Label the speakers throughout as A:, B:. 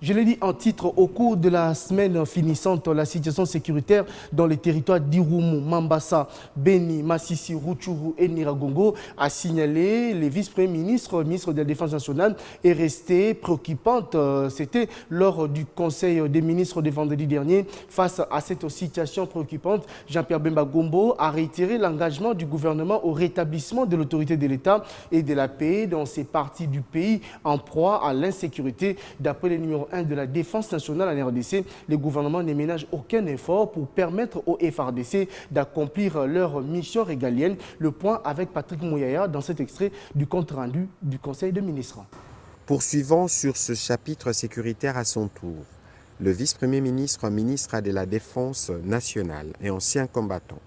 A: Je l'ai dit en titre, au cours de la semaine finissante, la situation sécuritaire dans les territoires d'Irumu, Mambasa, Beni, Massissi, Rutshuru et Nyiragongo a signalé les vice-premiers ministres, ministre de la Défense nationale, est restée préoccupante. C'était lors du Conseil des ministres de vendredi dernier. Face à cette situation préoccupante, Jean-Pierre Bemba Gombo a réitéré l'engagement du gouvernement au rétablissement de l'autorité de l'État et de la paix dans ces parties du pays en proie à l'insécurité. D'après le numéro 1 de la Défense nationale en RDC, le gouvernement ne ménage aucun effort pour permettre au FRDC d'accomplir leur mission régalienne. Le point avec Patrick Mouyaya dans cet extrait du compte rendu du Conseil des ministres.
B: Poursuivant sur ce chapitre sécuritaire à son tour, le vice-premier ministre, ministre de la Défense nationale et ancien combattant,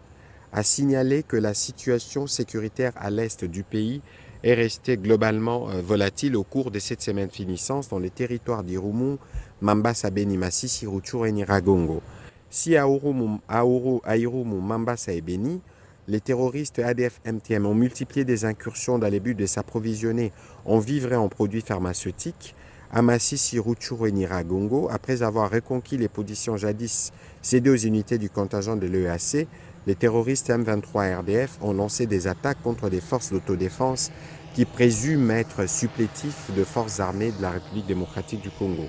B: a signalé que la situation sécuritaire à l'est du pays est restée globalement volatile au cours de cette semaine finissante dans les territoires d'Irumu, Mambasa, Beni, Massissi, Rutshuru et Nyiragongo. Si à Irumu, Mambasa et Beni, les terroristes ADF-MTM ont multiplié des incursions dans le but de s'approvisionner en vivres et en produits pharmaceutiques, à Massissi, Rutshuru et Nyiragongo, après avoir reconquis les positions jadis cédées aux unités du contingent de l'EAC, les terroristes M23 RDF ont lancé des attaques contre des forces d'autodéfense qui présument être supplétifs de forces armées de la République démocratique du Congo.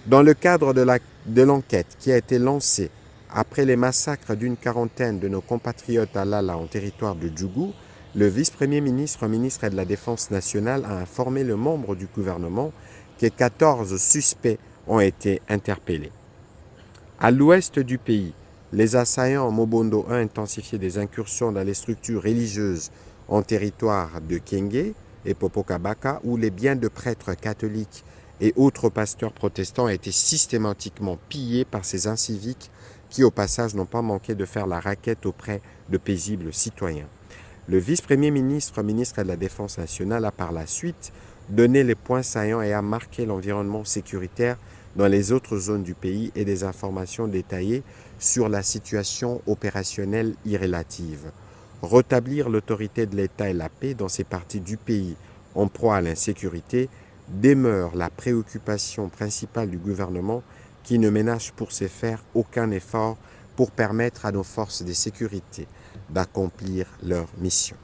B: Dans le cadre de l'enquête qui a été lancée après les massacres d'une quarantaine de nos compatriotes à Lala en territoire de Djougou, le vice-premier ministre, ministre de la Défense nationale, a informé le membre du gouvernement que 14 suspects ont été interpellés. À l'ouest du pays, les assaillants en Mobondo ont intensifié des incursions dans les structures religieuses en territoire de Kenge et Popokabaka, où les biens de prêtres catholiques et autres pasteurs protestants ont été systématiquement pillés par ces inciviques qui, au passage, n'ont pas manqué de faire la raquette auprès de paisibles citoyens. Le vice-premier ministre, ministre de la Défense nationale, a par la suite donné les points saillants et a marqué l'environnement sécuritaire dans les autres zones du pays et des informations détaillées sur la situation opérationnelle irrélative. Rétablir l'autorité de l'État et la paix dans ces parties du pays en proie à l'insécurité demeure la préoccupation principale du gouvernement qui ne ménage pour ce faire aucun effort pour permettre à nos forces de sécurité d'accomplir leur mission.